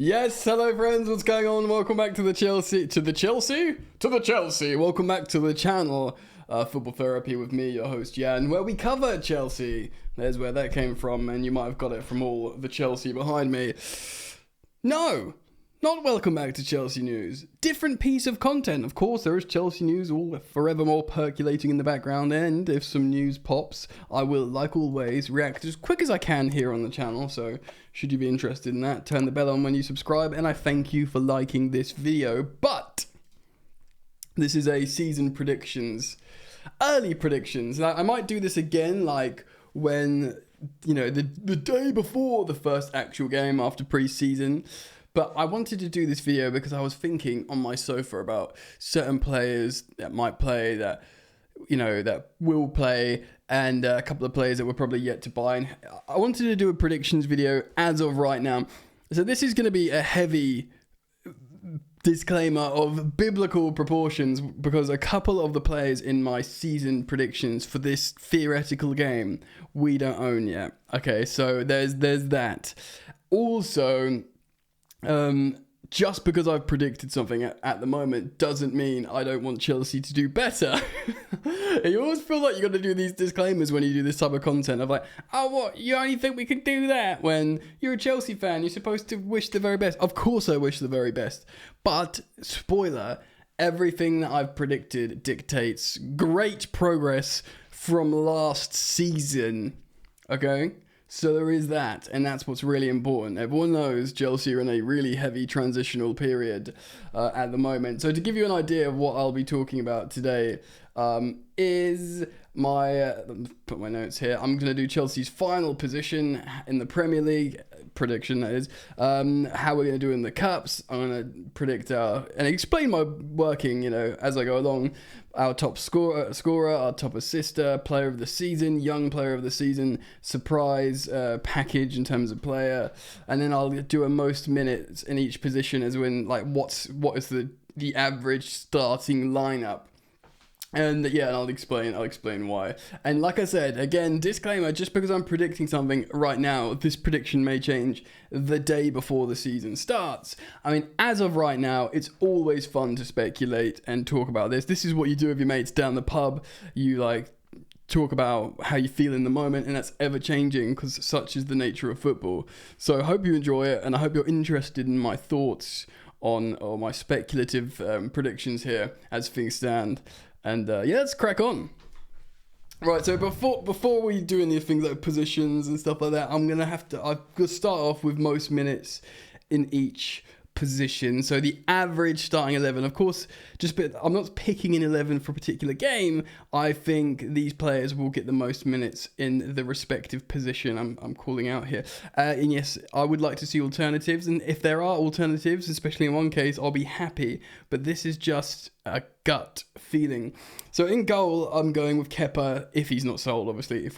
Yes, hello friends, what's going on? Welcome back to the Chelsea. Welcome back to the channel, Football Therapy with me, your host Jan, where we cover Chelsea. There's where that came from, and you might have got it from all the Chelsea behind me. No, not welcome back to Chelsea news. Different piece of content. Of course, there is Chelsea news all forevermore percolating in the background, and if some news pops, I will, like always, react as quick as I can here on the channel. So, should you be interested in that, turn the bell on when you subscribe, and I thank you for liking this video. But this is a season predictions, early predictions. Now, I might do this again, like when, you know, the day before the first actual game after pre-season. But I wanted to do this video because I was thinking on my sofa about certain players that might play, that, you know, that will play, and a couple of players that we're probably yet to buy. And I wanted to do a predictions video as of right now. So this is going to be a heavy disclaimer of biblical proportions because a couple of the players in my season predictions for this theoretical game we don't own yet. Okay, so there's that. Also, just because I've predicted something at the moment doesn't mean I don't want Chelsea to do better. You always feel like you got to do these disclaimers when you do this type of content of like, oh, what, you only think we can do that? When you're a Chelsea fan, you're supposed to wish the very best. Of course I wish the very best. But, spoiler, everything that I've predicted dictates great progress from last season. Okay? So there is that, and that's what's really important. Everyone knows Chelsea are in a really heavy transitional period at the moment. So to give you an idea of what I'll be talking about today is my, put my notes here, I'm going to do Chelsea's final position in the Premier League, prediction that is, how we're going to do in the Cups. I'm going to predict and explain my working, you know, as I go along. Our top scorer, our top assister, player of the season, young player of the season, surprise package in terms of player, and then I'll do a most minutes in each position, as in like what is the average starting lineup. And yeah, and I'll explain why. And like I said, again, disclaimer, just because I'm predicting something right now, this prediction may change the day before the season starts. I mean, as of right now, it's always fun to speculate and talk about this. This is what you do with your mates down the pub. You like talk about how you feel in the moment, and that's ever changing because such is the nature of football. So I hope you enjoy it, and I hope you're interested in my thoughts on or my speculative predictions here as things stand. And yeah, let's crack on. Right, so before we do any things like positions and stuff like that, I've got to start off with most minutes in each position. So the average starting 11, of course, I'm not picking an 11 for a particular game. I think these players will get the most minutes in the respective position I'm calling out here. And yes, I would like to see alternatives, and if there are alternatives, especially in one case, I'll be happy. But this is just a gut feeling. So in goal, I'm going with Kepa if he's not sold. Obviously, if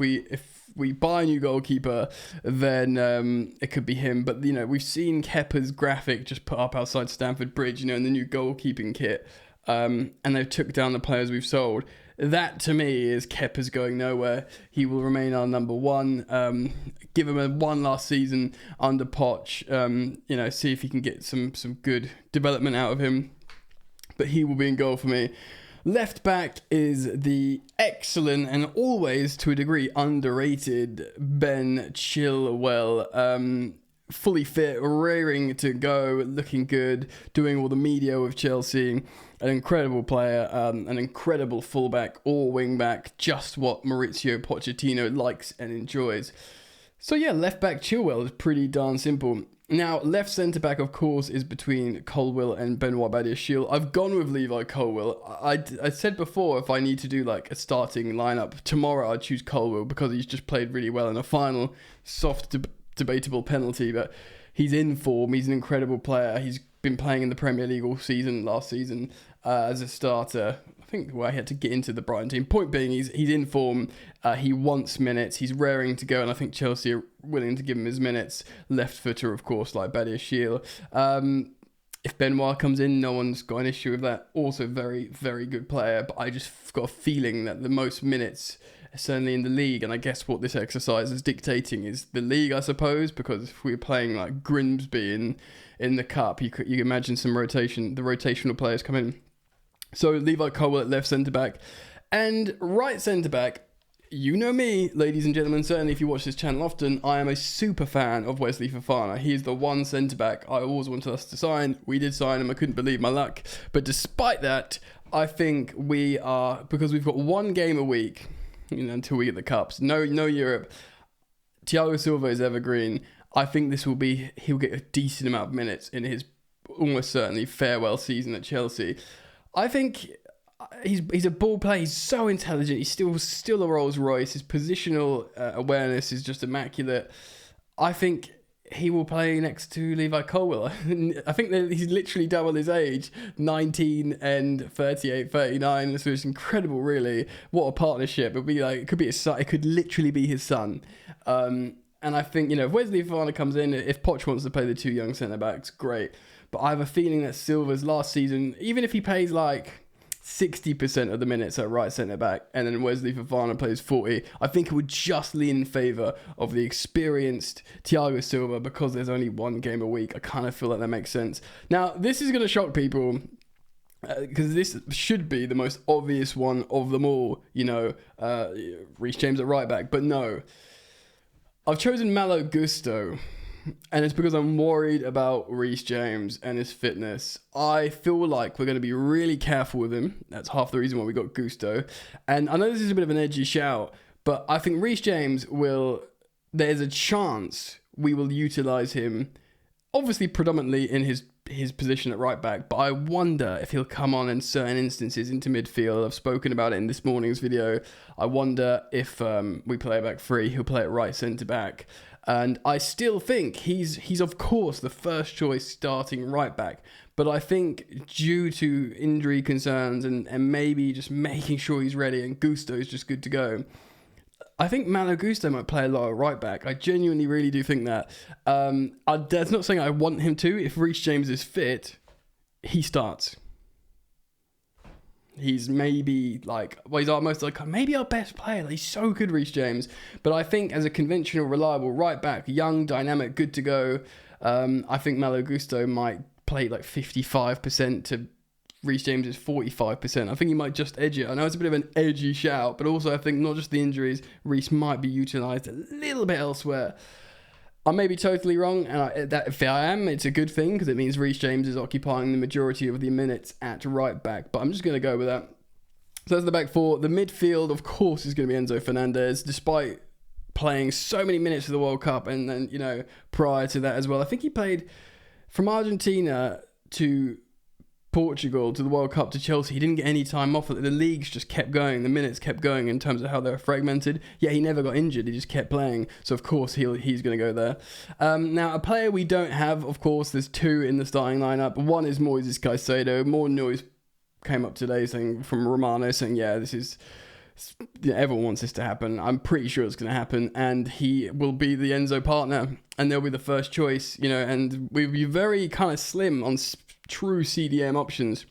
we buy a new goalkeeper, then it could be him. But, you know, we've seen Kepa's graphic just put up outside Stamford Bridge, you know, in the new goalkeeping kit. And they took down the players we've sold. That, to me, is Kepa's going nowhere. He will remain our number one. Give him a one last season under Poch. You know, see if he can get some good development out of him. But he will be in goal for me. Left back is the excellent and always, to a degree, underrated Ben Chilwell. Fully fit, raring to go, looking good, doing all the media with Chelsea. An incredible player, an incredible fullback or wingback, just what Mauricio Pochettino likes and enjoys. So yeah, left back Chilwell is pretty darn simple. Now, left centre-back, of course, is between Colwill and Benoit Badiashile. I've gone with Levi Colwill. I said before, if I need to do like a starting lineup, tomorrow I'd choose Colwill because he's just played really well in a final. Soft, debatable penalty, but he's in form. He's an incredible player. He's been playing in the Premier League all season, last season, as a starter. I think he had to get into the Brighton team. Point being, he's in form. He wants minutes. He's raring to go, and I think Chelsea are willing to give him his minutes. Left footer, of course, like Badiashile. If Benoit comes in, no one's got an issue with that. Also, very, very good player, but I just got a feeling that the most minutes certainly in the league. And I guess what this exercise is dictating is the league, I suppose, because if we were playing like Grimsby in the cup, you imagine some rotation, the rotational players come in. So Levi Colwill at left centre back and right centre back. You know me, ladies and gentlemen, certainly if you watch this channel often, I am a super fan of Wesley Fofana. He's the one centre-back I always wanted us to sign. We did sign him, I couldn't believe my luck. But despite that, I think we are, because we've got one game a week, until we get the cups, no Europe, Thiago Silva is evergreen. I think he'll get a decent amount of minutes in his almost certainly farewell season at Chelsea. I think he's a ball player. He's so intelligent. He's still a Rolls Royce. His positional awareness is just immaculate. I think he will play next to Levi Colwill. I think that he's literally double his age, 19 and 38, 39. So it's incredible, really. What a partnership! It could be his son. It could literally be his son. And I think if Wesley Fofana comes in, if Poch wants to play the two young centre backs, great. But I have a feeling that Silva's last season, even if he plays like 60% of the minutes at right centre back and then Wesley Fofana plays 40, I think it would just lean in favour of the experienced Thiago Silva because there's only one game a week. I kind of feel like that makes sense. Now, this is going to shock people because this should be the most obvious one of them all, Reece James at right back, but no. I've chosen Malo Gusto. And it's because I'm worried about Reece James and his fitness. I feel like we're going to be really careful with him. That's half the reason why we got Gusto. And I know this is a bit of an edgy shout, but I think Reece James there's a chance we will utilise him, obviously predominantly in his position at right back, but I wonder if he'll come on in certain instances into midfield. I've spoken about it in this morning's video. I wonder if we play a back three, he'll play at right centre back. And I still think he's of course the first choice starting right back. But I think due to injury concerns and maybe just making sure he's ready and Gusto is just good to go, I think Malo Gusto might play a lot at right back. I genuinely really do think that. That's not saying I want him to. If Reece James is fit, he starts. He's maybe he's almost maybe our best player. He's so good, Reece James. But I think as a conventional, reliable right back, young, dynamic, good to go, I think Malo Gusto might play 55% to Reece James is 45%. I think he might just edge it. I know it's a bit of an edgy shout, but also I think not just the injuries, Reece might be utilised a little bit elsewhere. I may be totally wrong, and if I am, it's a good thing because it means Reece James is occupying the majority of the minutes at right back. But I'm just going to go with that. So that's the back four. The midfield, of course, is going to be Enzo Fernandez, despite playing so many minutes for the World Cup, and then prior to that as well. I think he played from Argentina to Portugal to the World Cup to Chelsea. He didn't get any time off. The leagues just kept going. The minutes kept going in terms of how they were fragmented. Yeah, he never got injured. He just kept playing. So, of course, he's going to go there. Now, a player we don't have, of course, there's two in the starting lineup. One is Moises Caicedo. More noise came up today from Romano saying, this is... everyone wants this to happen. I'm pretty sure it's going to happen. And he will be the Enzo partner. And they'll be the first choice, and we'll be very kind of slim on true CDM options.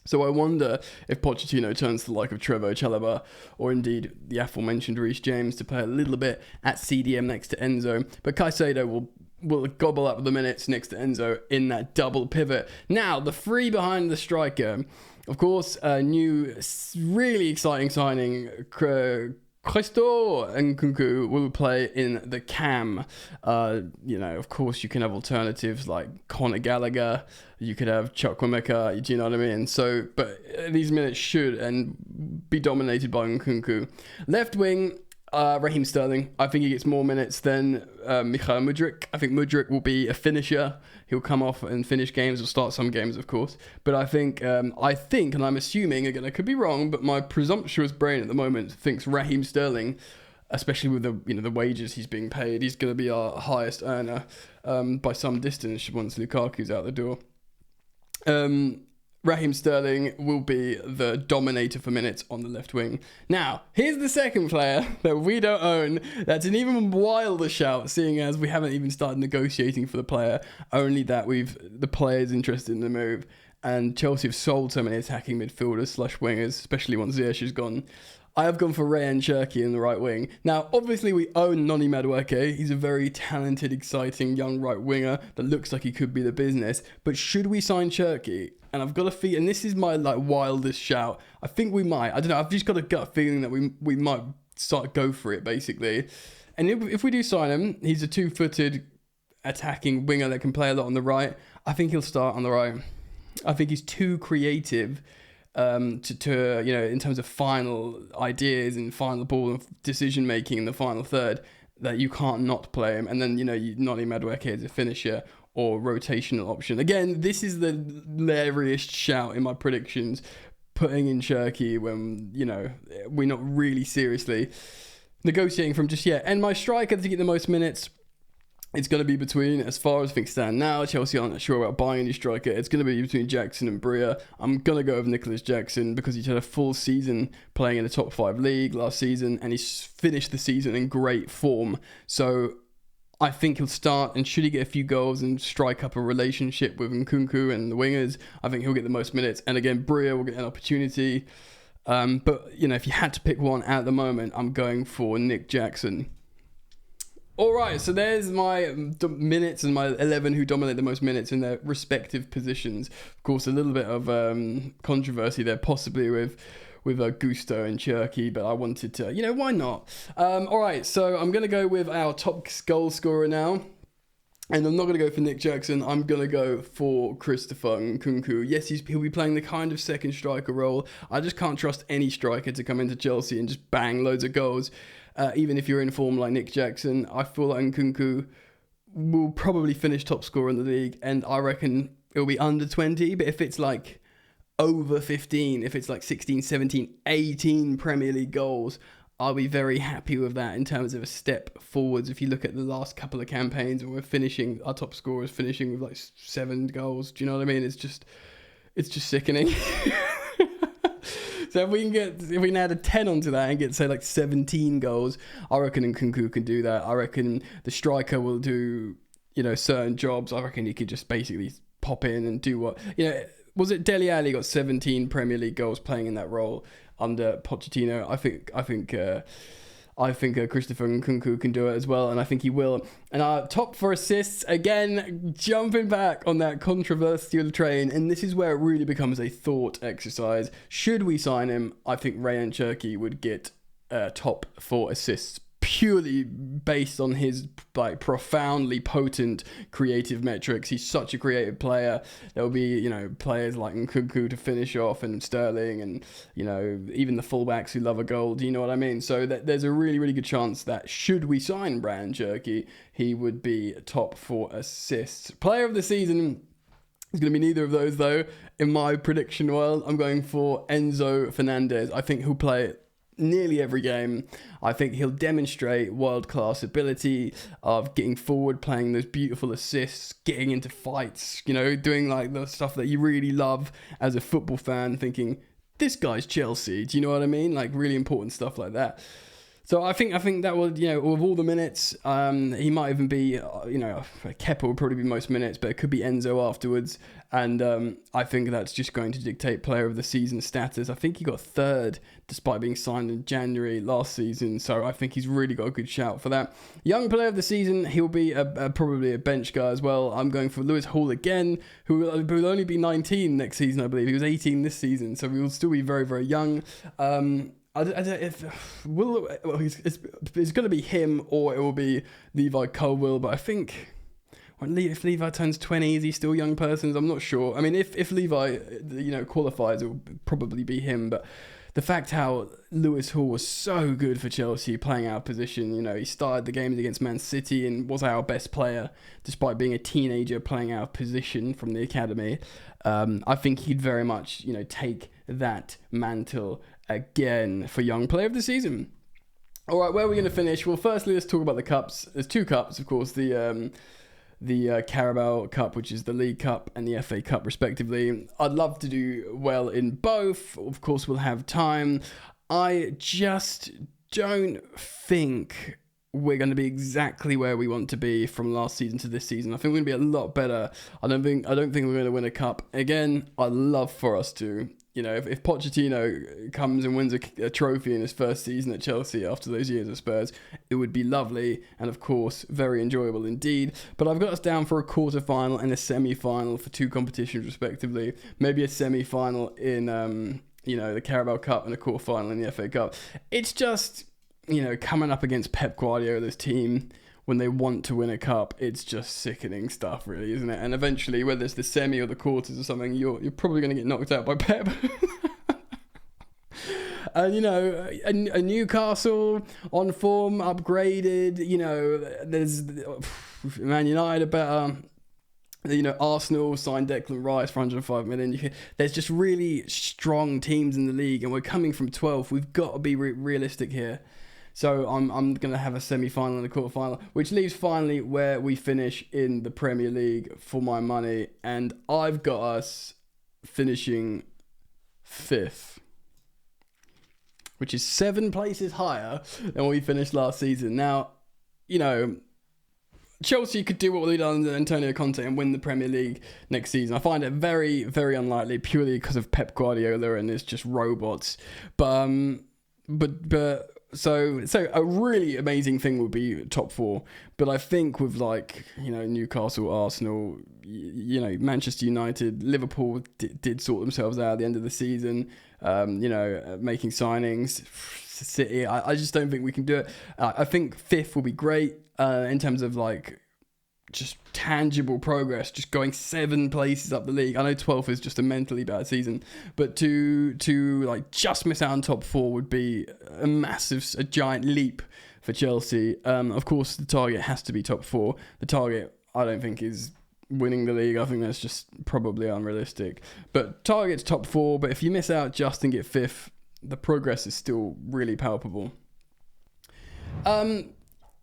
So I wonder if Pochettino turns to the like of Trevoh Chalobah or indeed the aforementioned Reece James to play a little bit at CDM next to Enzo. But Caicedo will gobble up the minutes next to Enzo in that double pivot. Now, the three behind the striker. Of course, a new, really exciting signing, Christo Nkunku will play in the cam. Of course, you can have alternatives like Conor Gallagher. You could have Chukwuemeka. Do you know what I mean? So, but these minutes should be dominated by Nkunku. Left wing, Raheem Sterling. I think he gets more minutes than Mikhail Mudryk. I think Mudryk will be a finisher. He'll come off and finish games or start some games, of course. But I think, and I'm assuming, again, I could be wrong, but my presumptuous brain at the moment thinks Raheem Sterling, especially with the wages he's being paid, he's going to be our highest earner by some distance once Lukaku's out the door. Raheem Sterling will be the dominator for minutes on the left wing. Now, here's the second player that we don't own. That's an even wilder shout, seeing as we haven't even started negotiating for the player. Only that the player's interested in the move. And Chelsea have sold so many attacking midfielders / wingers, especially once Ziyech is gone. I have gone for Rayan Cherki in the right wing. Now, obviously, we own Noni Madueke. He's a very talented, exciting young right winger that looks like he could be the business. But should we sign Cherki? And I've got a feel, and this is my wildest shout. I think we might. I don't know. I've just got a gut feeling that we might go for it, basically. And if we do sign him, he's a two-footed attacking winger that can play a lot on the right. I think he'll start on the right. I think he's too creative to in terms of final ideas and final ball and decision making in the final third, that you can't not play him. And then Noni Madueke is a finisher or rotational option. Again, this is the hilarious shout in my predictions, putting in Cherki when we're not really seriously negotiating from just yet. And my striker to get the most minutes, it's going to be between, as far as things stand now, Chelsea aren't sure about buying any striker. It's going to be between Jackson and Bria. I'm going to go with Nicholas Jackson because he's had a full season playing in the top 5 league last season, and he's finished the season in great form. So I think he'll start, and should he get a few goals and strike up a relationship with Nkunku and the wingers, I think he'll get the most minutes. And again, Bria will get an opportunity. But if you had to pick one at the moment, I'm going for Nick Jackson. All right, so there's my minutes and my 11 who dominate the most minutes in their respective positions. Of course, a little bit of controversy there, possibly with Gusto and Cherki, but I wanted to, why not? All right, so I'm going to go with our top goal scorer now. And I'm not going to go for Nick Jackson. I'm going to go for Christopher Nkunku. Yes, he'll be playing the kind of second striker role. I just can't trust any striker to come into Chelsea and just bang loads of goals. Even if you're in form like Nick Jackson, I feel like Nkunku will probably finish top scorer in the league. And I reckon it'll be under 20. But if it's like over 15, if it's like 16, 17, 18 Premier League goals, I'll be very happy with that in terms of a step forwards. If you look at the last couple of campaigns and we're finishing, our top scorer is finishing with like 7 goals. Do you know what I mean? It's just sickening. So if we can add a 10 onto that and get, say, like 17 goals, I reckon Nkunku can do that. I reckon the striker will do, certain jobs. I reckon he could just basically pop in and do what, was it Dele Alli got 17 Premier League goals playing in that role under Pochettino? I think Christopher Nkunku can do it as well, and I think he will. And our top for assists, again, jumping back on that controversial train, and this is where it really becomes a thought exercise. Should we sign him? I think Rayan Cherki would get top for assists, purely based on his profoundly potent creative metrics. He's such a creative player. There'll be players like Nkunku to finish off, and Sterling, and even the fullbacks who love a goal. Do you know what I mean? So there's a really, really good chance that should we sign Rayan Cherki, he would be top for assists. Player of the season is going to be neither of those though. In my prediction world, I'm going for Enzo Fernandez. I think he'll play nearly every game. I think he'll demonstrate world-class ability of getting forward, playing those beautiful assists, getting into fights, doing like the stuff that you really love as a football fan, thinking, this guy's Chelsea. Do you know what I mean? Like really important stuff like that. So I think that will, with all the minutes, he might even be, Kepa would probably be most minutes, but it could be Enzo afterwards. And I think that's just going to dictate player of the season status. I think he got 3rd despite being signed in January last season. So I think he's really got a good shout for that. Young player of the season, he'll be probably a bench guy as well. I'm going for Lewis Hall again, who will only be 19 next season, I believe. He was 18 this season, so he will still be very, very young. I don't it's going to be him or it will be Levi Colwill, but I think if Levi turns 20, is he still young persons? I'm not sure. I mean, if Levi, qualifies, it will probably be him, but the fact how Lewis Hall was so good for Chelsea playing our position, he started the games against Man City and was our best player despite being a teenager playing our position from the academy. I think he'd very much, take that mantle again for young player of the season. All right, where are we going to finish? Well, firstly, let's talk about the cups. There's 2 cups, of course, the Carabao Cup, which is the League Cup, and the FA Cup, respectively. I'd love to do well in both. Of course, we'll have time. I just don't think we're going to be exactly where we want to be from last season to this season. I think we're going to be a lot better. I don't think we're going to win a cup. Again, I'd love for us to. You know, if Pochettino comes and wins a trophy in his first season at Chelsea after those years at Spurs, it would be lovely and, of course, very enjoyable indeed. But I've got us down for a quarter-final and a semi-final for 2 competitions, respectively. Maybe a semi-final in, the Carabao Cup and a quarter-final in the FA Cup. It's just, coming up against Pep Guardiola's team when they want to win a cup, it's just sickening stuff, really, isn't it? And eventually, whether it's the semi or the quarters or something, you're probably going to get knocked out by Pep. And, a Newcastle on form, upgraded, there's Man United are better. Arsenal signed Declan Rice for 105 million. There's just really strong teams in the league, and we're coming from 12th. We've got to be realistic here. So I'm going to have a semi-final and a quarter-final, which leaves finally where we finish in the Premier League for my money. And I've got us finishing 5th, which is 7 places higher than we finished last season. Now, Chelsea could do what they've done under Antonio Conte and win the Premier League next season. I find it very, very unlikely, purely because of Pep Guardiola and it's just robots. So a really amazing thing would be top 4, but I think with Newcastle, Arsenal, Manchester United, Liverpool did sort themselves out at the end of the season, making signings. City, I just don't think we can do it. I think 5th will be great in terms of just tangible progress, just going 7 places up the league. I know 12th is just a mentally bad season, but to just miss out on top 4 would be a giant leap for Chelsea. Of course, the target has to be top 4. The target, I don't think, is winning the league. I think that's just probably unrealistic. But target's top 4, but if you miss out just and get 5th, the progress is still really palpable.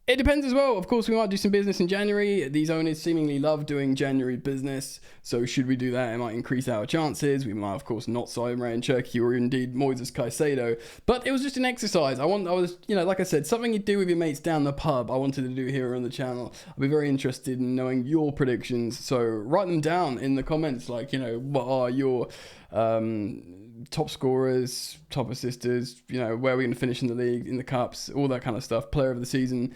It depends as well. Of course, we might do some business in January. These owners seemingly love doing January business. So should we do that, it might increase our chances. We might, of course, not sign Ryan Cherki or indeed Moises Caicedo. But it was just an exercise. Like I said, something you do with your mates down the pub. I wanted to do here on the channel. I'll be very interested in knowing your predictions. So write them down in the comments. What are your top scorers, top assisters, where are we going to finish in the league, in the cups, all that kind of stuff, player of the season.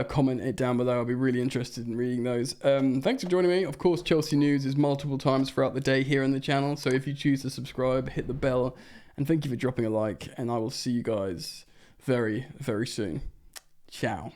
Comment it down below. I'll be really interested in reading those. Thanks for joining me. Of course, Chelsea news is multiple times throughout the day here on the channel, so if you choose to subscribe, hit the bell, and thank you for dropping a like, and I will see you guys very, very soon. Ciao.